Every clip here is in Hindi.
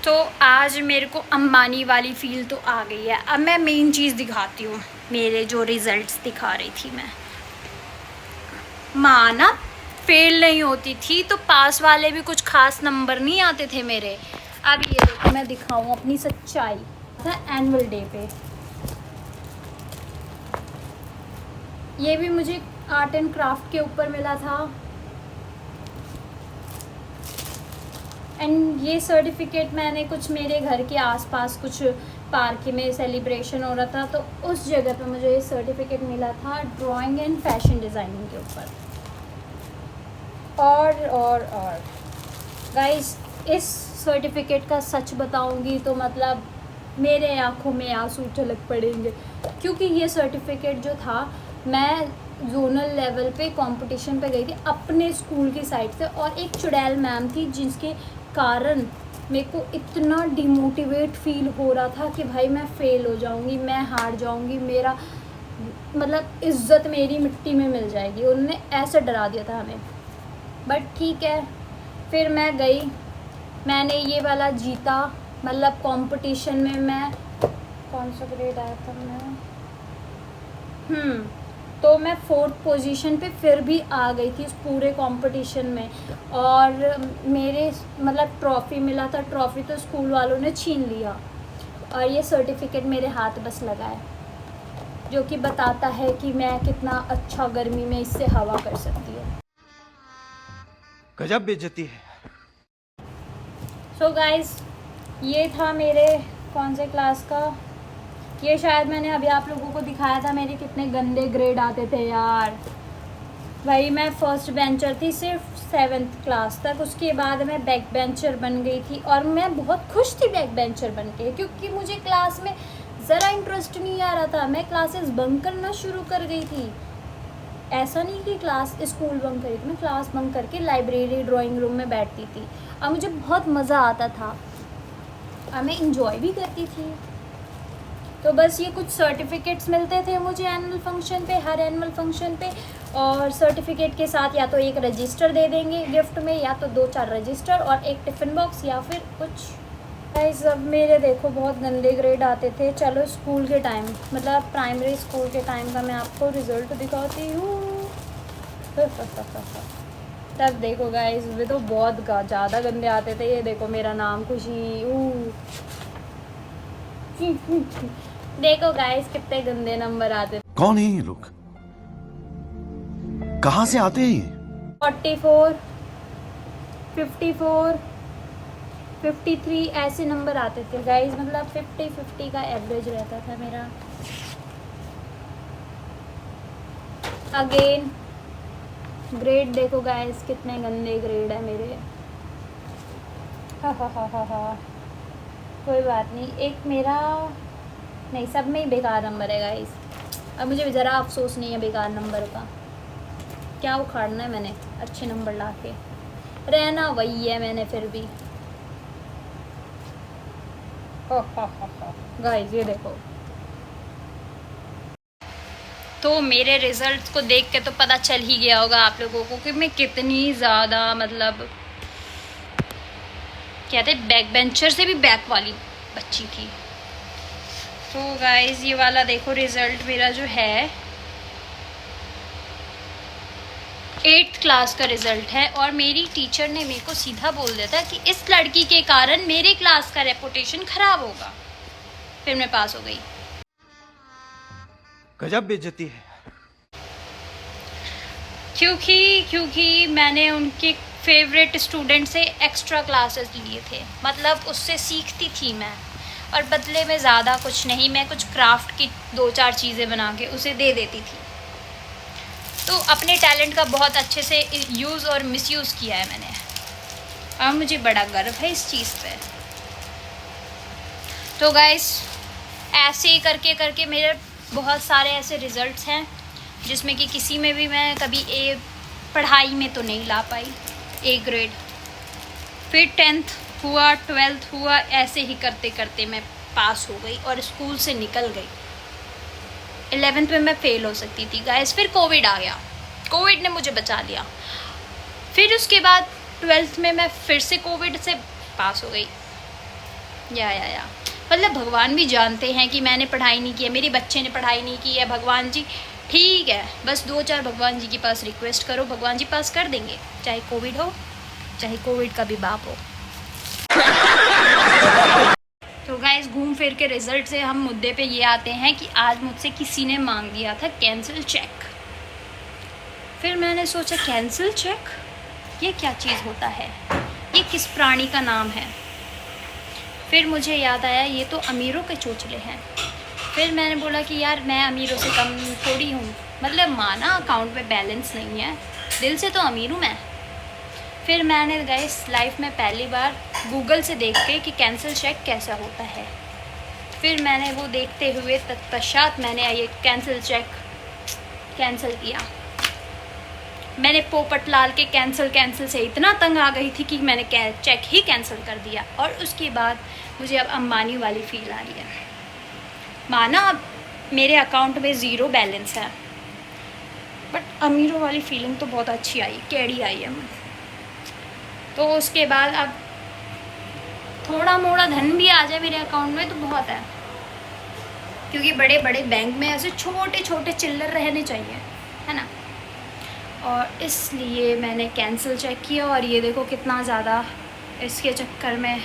तो आज मेरे को अंबानी वाली फील तो आ गई है। अब मैं मेन चीज़ दिखाती हूँ, मेरे जो रिज़ल्ट्स दिखा रही थी मैं। माँ ना फेल नहीं होती थी तो पास वाले भी कुछ खास नंबर नहीं आते थे मेरे। अब ये देखो मैं दिखाऊँ अपनी सच्चाई। था एनुअल डे पे, ये भी मुझे आर्ट एंड क्राफ्ट के ऊपर मिला था। एंड ये सर्टिफिकेट मैंने कुछ मेरे घर के आसपास कुछ पार्क में सेलिब्रेशन हो रहा था तो उस जगह पे मुझे ये सर्टिफिकेट मिला था ड्राइंग एंड फैशन डिज़ाइनिंग के ऊपर। और गाइस, इस सर्टिफिकेट का सच बताऊंगी तो मतलब मेरे आँखों में आंसू छलक पड़ेंगे, क्योंकि ये सर्टिफिकेट जो था, मैं जोनल लेवल पे कंपटीशन पे गई थी अपने स्कूल की साइड से, और एक चुड़ैल मैम थी जिसके कारण मेरे को इतना डिमोटिवेट फील हो रहा था कि भाई मैं फ़ेल हो जाऊंगी, मैं हार जाऊंगी, मेरा मतलब इज़्ज़त मेरी मिट्टी में मिल जाएगी। उन्होंने ऐसे डरा दिया था हमें। बट ठीक है, फिर मैं गई, मैंने ये वाला जीता। मतलब कंपटीशन में मैं कौन सा ग्रेड आया था मैं, तो मैं 4th पोजीशन पे फिर भी आ गई थी इस पूरे कंपटीशन में। और मेरे मतलब ट्रॉफ़ी मिला था। ट्रॉफ़ी तो स्कूल वालों ने छीन लिया और ये सर्टिफिकेट मेरे हाथ बस लगा है, जो कि बताता है कि मैं कितना अच्छा गर्मी में इससे हवा कर सकती हूँ। गजब बेइज्जती है। सो गाइस, ये था मेरे कौन से क्लास का, ये शायद मैंने अभी आप लोगों को दिखाया था मेरे कितने गंदे ग्रेड आते थे यार। भाई मैं फर्स्ट बेंचर थी सिर्फ 7th क्लास तक, उसके बाद मैं बैक बेंचर बन गई थी और मैं बहुत खुश थी बैक बेंचर बन के, क्योंकि मुझे क्लास में ज़रा इंटरेस्ट नहीं आ रहा था। मैं क्लासेस बंक करना शुरू कर गई थी। ऐसा नहीं कि क्लास स्कूल बंक करी थी, मैं क्लास बंक करके लाइब्रेरी ड्राइंग रूम में बैठती थी और मुझे बहुत मज़ा आता था और मैं इंजॉय भी करती थी। तो बस ये कुछ सर्टिफिकेट्स मिलते थे मुझे एनुअल फंक्शन पे, हर एनुअल फंक्शन पे, और सर्टिफिकेट के साथ या तो एक रजिस्टर दे देंगे गिफ्ट में, या तो 2-4 रजिस्टर और एक टिफ़िन बॉक्स या फिर कुछ। गाइस, अब मेरे देखो बहुत गंदे ग्रेड आते थे। चलो स्कूल के टाइम, मतलब प्राइमरी स्कूल के टाइम का मैं आपको रिज़ल्ट दिखाती हूँ। तब देखो गाइस, वे तो बहुत ज़्यादा गंदे आते थे। ये देखो मेरा नाम खुशी, देखो गाइस कितने गंदे नंबर आते थे। कौन है ये लोग, कहाँ से आते हैं ये? 44, 54, 53 ऐसे नंबर आते थे गाइस। मतलब 50-50 का एवरेज रहता था मेरा। अगेन ग्रेड देखो गाइस, कितने गंदे ग्रेड है मेरे। हा। कोई बात नहीं, एक मेरा नहीं, सब में ही बेकार नंबर है गाइस। अब मुझे ज़रा अफसोस नहीं है बेकार नंबर का। क्या उखाड़ना है मैंने अच्छे नंबर ला के, रहना वही है मैंने फिर भी। गाइस ये देखो, तो मेरे रिजल्ट्स को देख के तो पता चल ही गया होगा आप लोगों को कि मैं कितनी ज़्यादा मतलब कहते बैक बेंचर से भी बैक वाली बच्ची थी। तो गाइस ये वाला देखो रिज़ल्ट मेरा जो है 8th क्लास का रिज़ल्ट है, और मेरी टीचर ने मेरे को सीधा बोल दिया था कि इस लड़की के कारण मेरे क्लास का रेपुटेशन ख़राब होगा। फिर मैं पास हो गई। गजब बेइज्जती है। क्योंकि मैंने उनके फेवरेट स्टूडेंट से एक्स्ट्रा क्लासेस लिए थे, मतलब उससे सीखती थी मैं, और बदले में ज़्यादा कुछ नहीं, मैं कुछ क्राफ्ट की 2-4 चीज़ें बना के उसे दे देती थी। तो अपने टैलेंट का बहुत अच्छे से यूज़ और मिसयूज़ किया है मैंने, और मुझे बड़ा गर्व है इस चीज़ पे। तो गाइस, ऐसे ही करके करके मेरे बहुत सारे ऐसे रिज़ल्ट्स हैं जिसमें कि किसी में भी मैं कभी पढ़ाई में तो नहीं ला पाई A ग्रेड। फिर 10th हुआ, 12th हुआ, ऐसे ही करते करते मैं पास हो गई और स्कूल से निकल गई। 11th में मैं फ़ेल हो सकती थी गाइस। फिर कोविड आ गया, कोविड ने मुझे बचा लिया। फिर उसके बाद 12th में मैं फिर से कोविड से पास हो गई। या मतलब भगवान भी जानते हैं कि मैंने पढ़ाई नहीं की है, मेरे बच्चे ने पढ़ाई नहीं की है। भगवान जी ठीक है, बस 2-4 भगवान जी के पास रिक्वेस्ट करो, भगवान जी पास कर देंगे, चाहे कोविड हो, चाहे कोविड का भी बाप हो। तो गाइस, घूम फिर के रिजल्ट से हम मुद्दे पे ये आते हैं कि आज मुझसे किसी ने मांग दिया था कैंसिल चेक। फिर मैंने सोचा कैंसिल चेक, ये क्या चीज़ होता है, ये किस प्राणी का नाम है। फिर मुझे याद आया ये तो अमीरों के चोचले हैं। फिर मैंने बोला कि यार मैं अमीरों से कम थोड़ी हूँ, मतलब माना अकाउंट में बैलेंस नहीं है, दिल से तो अमीर हूँ मैं। फिर मैंने गाइस लाइफ में पहली बार गूगल से देख के कि कैंसिल चेक कैसा होता है, फिर मैंने वो देखते हुए तत्पश्चात मैंने ये कैंसिल चेक कैंसिल किया। मैंने पोपट लाल के कैंसिल से इतना तंग आ गई थी कि मैंने चेक ही कैंसिल कर दिया। और उसके बाद मुझे अब अंबानी वाली फील आ रही है। माना अब मेरे अकाउंट में 0 बैलेंस है, बट अमीरों वाली फीलिंग तो बहुत अच्छी आई, कैड़ी आई है। तो उसके बाद अब थोड़ा मोड़ा धन भी आ जाए मेरे अकाउंट में तो बहुत है, क्योंकि बड़े बड़े बैंक में ऐसे छोटे छोटे चिल्लर रहने चाहिए, है ना। और इसलिए मैंने कैंसिल चेक किया, और ये देखो कितना ज़्यादा इसके चक्कर में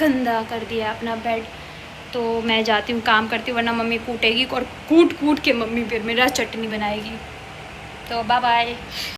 गंदा कर दिया अपना बेड। तो मैं जाती हूँ, काम करती हूँ, वरना मम्मी कूटेगी, और कूट कूट के मम्मी फिर मेरा चटनी बनाएगी। तो बाय बाय।